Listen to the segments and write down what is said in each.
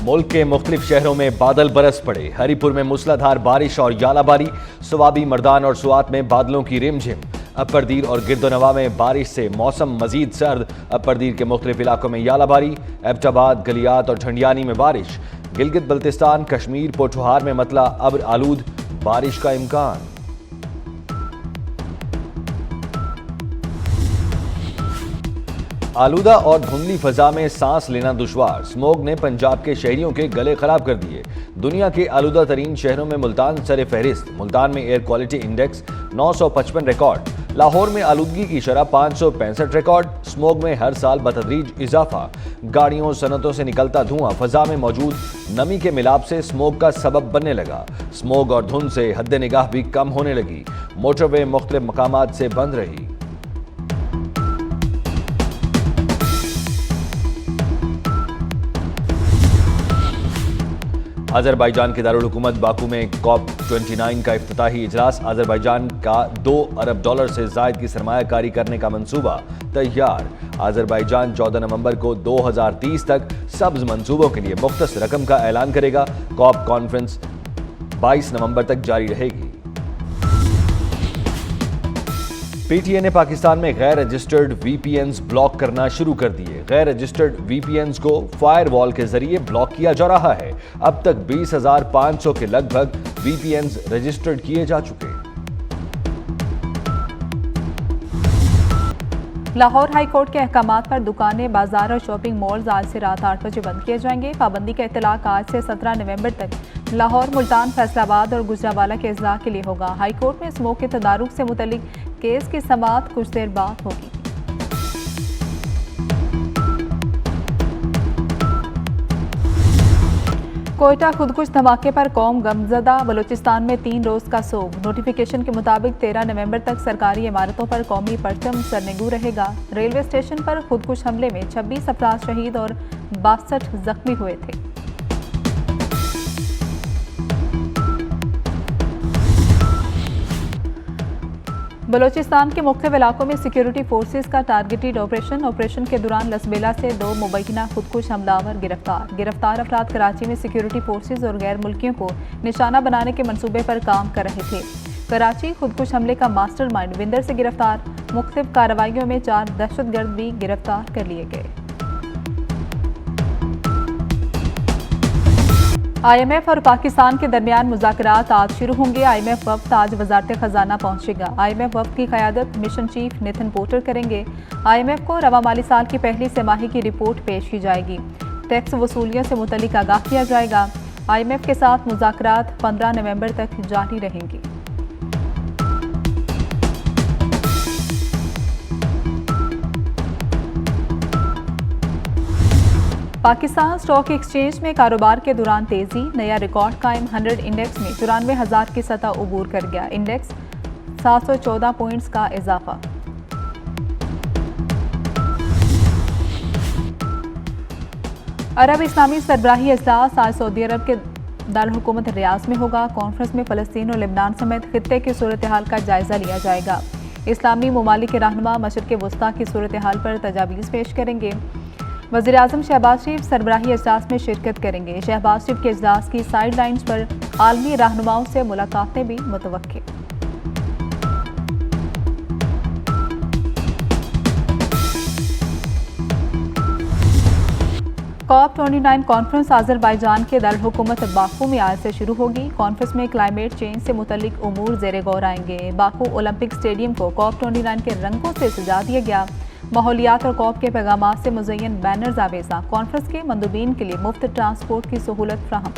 मुल्क के मुख्तलिफ शहरों में बादल बरस पड़े। हरीपुर में मूसलाधार बारिश और यालाबारी, स्वाबी, मर्दान और सुआत में बादलों की रिमझिम। अपरदीर और गिरदोनवा में बारिश से मौसम मजीद सर्द। अपरदीर के मुख्तलिफ इलाकों में यालाबारी, एबटाबाद, गलियात और झंडियानी में बारिश। गिलगित बल्तिस्तान, कश्मीर, पोठोहार में मतला अब्र आलूद बारिश का इम्कान। आलूदा और धुंधली फजा में सांस लेना दुश्वार। स्मोग ने पंजाब के शहरियों के गले खराब कर दिए। दुनिया के आलूदा तरीन शहरों में मुल्तान सर फहरिस्त। मुल्तान में air quality index 955 record. Lahore में आलूदगी की शरह 565 रिकॉर्ड। स्मोग में हर साल बतदरीज इजाफा। गाड़ियों, सनतों से निकलता धुआं फजा में मौजूद नमी के मिलाप से स्मोग का सबब बनने लगा। स्मोग और धुंध से हद निगाह भी कम होने लगी। मोटरवे मुख्तलिफ मकामात से बंद रही। अजरबैजान के दारुल हुकूमत बाकू में COP29 का इफ्तिताही इजलास। अजरबैजान का $2 अरब से जायद की सरमायाकारी करने का मंसूबा तैयार। अजरबैजान 14 नवंबर को 2030 तक सब्ज मंसूबों के लिए मुख्तस रकम का ऐलान करेगा। COP कॉन्फ्रेंस 22 नवंबर तक जारी रहेगी। PTI ने पाकिस्तान में गैर रजिस्टर्ड VPNs ब्लॉक करना शुरू कर दिए। गैर रजिस्टर्ड VPNs को फायरवॉल के जरिए ब्लॉक किया जा रहा है। अब तक 20,500 के लगभग VPNs रजिस्टर्ड किए जा चुके हैं। लाहौर हाई कोर्ट के अहकामात पर दुकानें, बाजार और शॉपिंग मॉल्स आज से रात 8 बजे बंद किए जाएंगे। पाबंदी का इतलाक आज से 17 नवंबर तक लाहौर, मुल्तान, फैसलाबाद और गुजरांवाला के अजला के लिए होगा। हाई कोर्ट में स्मोक के तदारुक से मुतल्लिक केस की समाअत कुछ देर बाद होगी। कोयटा खुदकुश धमाके पर कौम गमजदा। बलूचिस्तान में 3 रोज का सोग। नोटिफिकेशन के मुताबिक 13 नवंबर तक सरकारी इमारतों पर कौमी परचम सरनेगू रहेगा। रेलवे स्टेशन पर खुदकुश हमले में 26 अफराद शहीद और 62 जख्मी हुए थे। बलूचिस्तान के मुख्तलिफ इलाकों में सिक्योरिटी फोर्सेस का टारगेटेड ऑपरेशन के दौरान लसबेला से 2 मुबैना खुदकुश हमलावर गिरफ्तार अफराद कराची में सिक्योरिटी फोर्सेस और गैर मुल्कियों को निशाना बनाने के मंसूबे पर काम कर रहे थे। कराची खुदकुश हमले का मास्टरमाइंड विंदर से गिरफ्तार। मुख्तलिफ कार्रवाइयों में 4 दहशतगर्द भी गिरफ्तार कर लिए गए। IMF और पाकिस्तान के दरमियान मुज़ाकरात आज शुरू होंगे। IMF वफ्द आज वजारत खजाना पहुंचेगा। IMF वफ्द की क़यादत मिशन चीफ नितिन पोर्टर करेंगे। IMF को रवा माली साल की पहली तिमाही की रिपोर्ट पेश की जाएगी। टैक्स वसूलियों से मुतल्लिक आगाह किया जाएगा। IMF के साथ मुज़ाकरात 15 नवंबर तक जारी रहेंगे। पाकिस्तान स्टॉक एक्सचेंज में कारोबार के दौरान तेजी। नया रिकॉर्ड कायम। 100 इंडेक्स में 94,000 की सतह उबूर कर गया। इंडेक्स 714 पॉइंट्स का इजाफा। अरब इस्लामी सरबराही इजलास आज सऊदी अरब के दारुल हुकूमत रियाज में होगा। कॉन्फ्रेंस में फ़लस्तीन और लेबनान समेत खित्ते की सूरत हाल का जायजा लिया जाएगा। इस्लामी ममालिक के रहनुमा मशरिक़ वस्ता की सूरत हाल पर तजावीज़ पेश करेंगे। वज़ीर आज़म शहबाज शरीफ सरबराही इजलास में शिरकत करेंगे। शहबाज शरीफ के इजलास की साइड लाइन्स पर आलमी रहनुमाओं से मुलाकातें भी मुतवक्किल। COP29 कॉन्फ्रेंस अज़रबैजान के दारुल हुकूमत बाकू में आज से शुरू होगी। कॉन्फ्रेंस में क्लाइमेट चेंज से मुतल्लिक उमूर ज़ेरे गौर आएंगे। बाकू ओलंपिक स्टेडियम को COP29 के रंगों से सजा दिया गया। माहौलियात और कॉप के पैगामात से मुज़य्यन बैनर्स आवेज़ा। कॉन्फ्रेंस के मंदूबीन के लिए मुफ्त ट्रांसपोर्ट की सहूलत फ्राहम।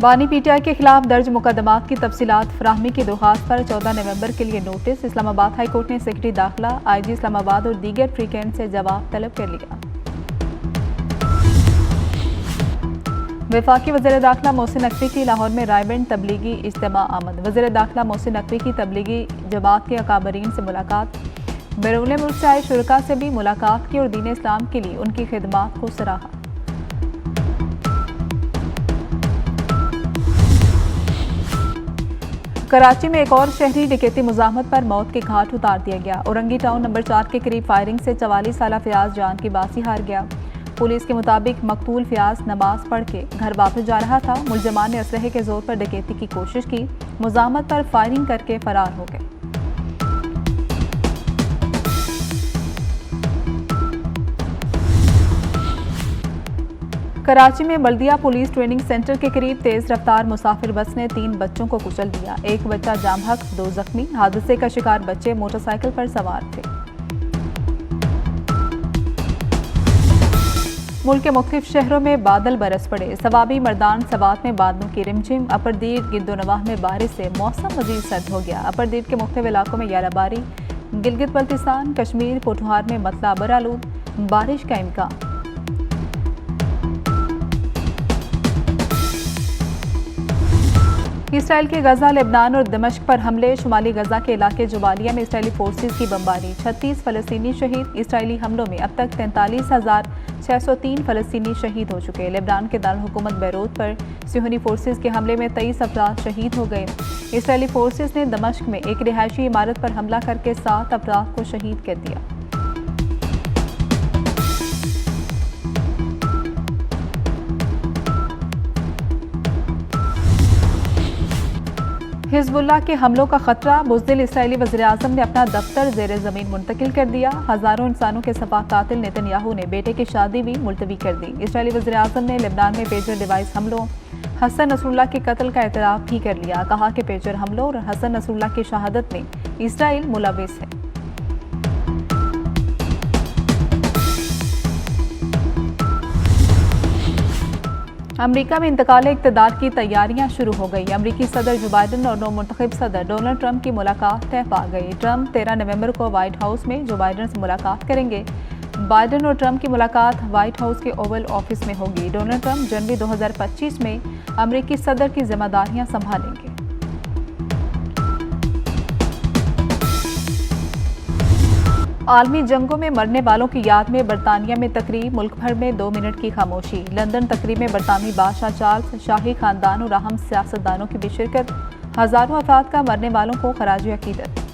बानी PTI के खिलाफ दर्ज मुकदमात की तफसीलात फ्राहमी की दरख्वास्त पर 14 नवंबर के लिए नोटिस। इस्लामाबाद हाई कोर्ट ने सेक्रेटरी दाखिला, IG इस्लामाबाद और दीगर फ्रीकेंट से जवाब तलब कर लिया। वफाकी वज़ीर दाखिला मोहसिन नकवी की लाहौर में रायबंद तबलीगी इज्तिमा आमद। वज़ीर दाखिला मोहसिन नकवी की तबलीगी जमात के अकाबरीन से मुलाकात। बैरून मुल्क से आए शुरका से भी मुलाकात की और दीन इस्लाम के लिए उनकी खिदमात को सराहा। कराची में एक और शहरी डकैती मुजाहमत पर मौत के घाट उतार दिया गया। औरंगी टाउन नंबर 4 के करीब फायरिंग से 44 साला फयाज जान की बाजी हार गया। पुलिस के मुताबिक मकतूल फयाज नमाज पढ़ के घर वापस जा रहा था। मुलजमान ने असलहे के जोर पर डकैती की कोशिश की, मुजाहमत पर फायरिंग करके फरार हो गए। कराची में बल्दिया पुलिस ट्रेनिंग सेंटर के करीब तेज रफ्तार मुसाफिर बस ने 3 बच्चों को कुचल दिया। एक बच्चा जाम हक, 2 जख्मी। हादसे का शिकार बच्चे मोटरसाइकिल पर सवार थे। मुल्क के मुख्तलिफ शहरों में बादल बरस पड़े। सवाबी मर्दान सवात में बादलों की रिमझिम। अपरदीर गिद्दोनवाह में बारिश से मौसम मजीद सर्द हो गया। अपरदीर के मुख्तलिफ इलाकों में याराबारी। गिलगित बल्तिस्तान, कश्मीर, पोठहार में मतला बरालूद बारिश का इम्कान। इसराइल के गजा, लेबनान और दमिश्क पर हमले। शुमाली गजा के इलाके जुबालिया में इसराइली फोर्सेज की बमबारी। 36 फलस्तीनी शहीद। इसराइली हमलों में अब तक 43,603 फलस्तीनी शहीद हो चुके। लेबनान के दारुल हुकूमत बैरूत पर सियोनी फोर्सेज के हमले में 23 अफराद शहीद हो गए। इसराइली फोर्सेज ने दमिश्क में एक रिहायशी इमारत पर हमला करके 7 अफराद को शहीद कर दिया। हिजबुल्लाह के हमलों का खतरा। बुज़दिल इसराइली वज़ीर-ए-आज़म ने अपना दफ्तर ज़ेर ज़मीन मुंतकिल कर दिया। हज़ारों इंसानों के सपा कातिल नेतन्याहू ने बेटे की शादी भी मुलतवी कर दी। इसराइली वज़ीर-ए-आज़म ने लेबनान में पेजर डिवाइस हमलों, हसन नसरुल्लाह के कत्ल का एतराफ़ भी कर लिया। कहा कि पेजर हमलों और हसन नसरुल्लाह की शहादत में इसराइल मुलव्विस है। अमेरिका में इंतकाल इक़्तिदार की तैयारियां शुरू हो गई। अमेरिकी सदर जो बाइडन और नवमुंतखब सदर डोनाल्ड ट्रंप की मुलाकात तय पा गई। ट्रंप 13 नवंबर को व्हाइट हाउस में जो बाइडन से मुलाकात करेंगे। बाइडन और ट्रंप की मुलाकात व्हाइट हाउस के ओवल ऑफिस में होगी। डोनाल्ड ट्रंप जनवरी 2025 में अमेरिकी सदर की जिम्मेदारियां संभालेंगे। आलमी जंगों में मरने वालों की याद में बरतानिया में तकरीब। मुल्क भर में 2 मिनट की खामोशी। लंदन तकरीब में बरतानवी बादशाह चार्ल्स, शाही खानदान और अहम सियासतदानों की भी शिरकत। हजारों अफराद का मरने वालों को खराज अकीदत।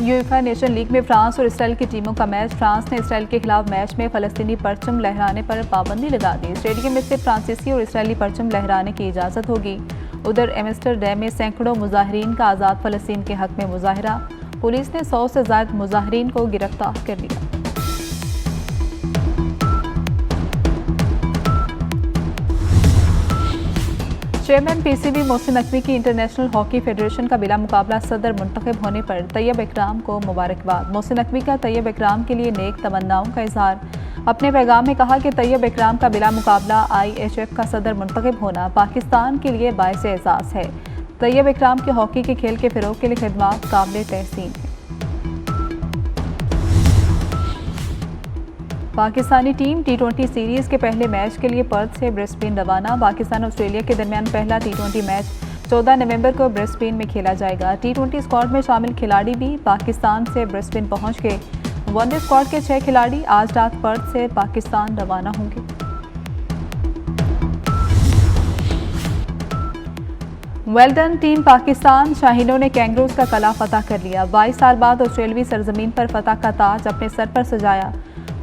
यूएफा नेशन लीग में फ्रांस और इसराइल की टीमों का मैच। फ्रांस ने इसराइल के खिलाफ मैच में फ़लस्तीनी परचम लहराने पर पाबंदी लगा दी। स्टेडियम में सिर्फ फ्रांसीसी और इसराइली परचम लहराने की इजाज़त होगी। उधर एम्स्टरडैम में सैकड़ों मुजाहिरीन का आज़ाद फ़लस्तीन के हक में मुजाहरा। पुलिस ने 100 से ज़ायद मुजाहिरीन को गिरफ्तार कर लिया। चेयरमैन पीसीबी मोहसिन नकवी की इंटरनेशनल हॉकी फेडरेशन का बिला मुकाबला सदर मुंतखब होने पर तैयब इकराम को मुबारकबाद। मोहसिन नकवी का तैयब इकराम के लिए नेक तमन्नाओं का इजहार। अपने पैगाम में कहा कि तैयब इकराम का बिला मुकाबला IHF का सदर मुंतखब होना पाकिस्तान के लिए बाइस एजाज़ है। तैयब इकराम के हॉकी के खेल के फ़रोग़ के लिए खिदमात काबिल तहसीन है। पाकिस्तानी टीम T20 सीरीज़ के पहले मैच के लिए पर्थ से ब्रिस्बेन रवाना। पाकिस्तान ऑस्ट्रेलिया के दरमियान पहला T20 मैच 14 नवंबर को ब्रिस्बेन में खेला जाएगा। T20 स्क्वाड में शामिल खिलाड़ी भी पाकिस्तान से ब्रिस्बेन पहुंच गए। वनडे स्क्वाड के 6 खिलाड़ी आज रात पर्थ से पाकिस्तान रवाना होंगे। Well done team Pakistan. शाहीनों ने कैंगरूज का कला फतह कर लिया। 22 साल बाद ऑस्ट्रेलवी सरजमीन पर फतह का ताज अपने सर पर सजाया।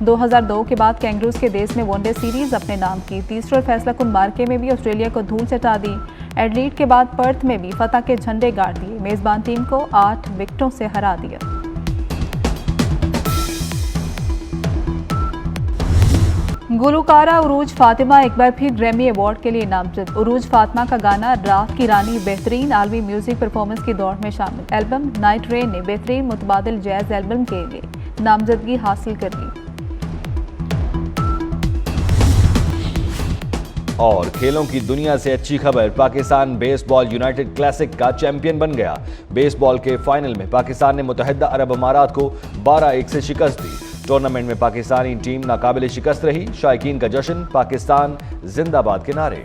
2002 के बाद कैंगरूज के देश ने वनडे सीरीज अपने नाम की। तीसरे और फैसला कुन मार्के में भी ऑस्ट्रेलिया को धूल चटा दी। एडलीड के बाद पर्थ में भी फतह के झंडे गाड़ दिए। मेजबान टीम को 8 विकेटों से हरा दिया। गुलकारा उरूज फातिमा एक बार फिर ग्रैमी अवार्ड के लिए नामजद। उरूज फातिमा का गाना रात की रानी बेहतरीन आलमी म्यूजिक परफॉर्मेंस की दौड़ में शामिल। एल्बम नाइट रेन ने बेहतरीन मुतबादिल जैज एल्बम के लिए नामजदगी हासिल कर ली। और खेलों की दुनिया से अच्छी खबर, पाकिस्तान बेसबॉल यूनाइटेड क्लासिक का चैंपियन बन गया। बेसबॉल के फाइनल में पाकिस्तान ने मुत्तहिदा अरब अमारात को 12-1 से शिकस्त दी। टूर्नामेंट में पाकिस्तानी टीम नाकाबिले शिकस्त रही। शायकीन का जश्न, पाकिस्तान जिंदाबाद के नारे।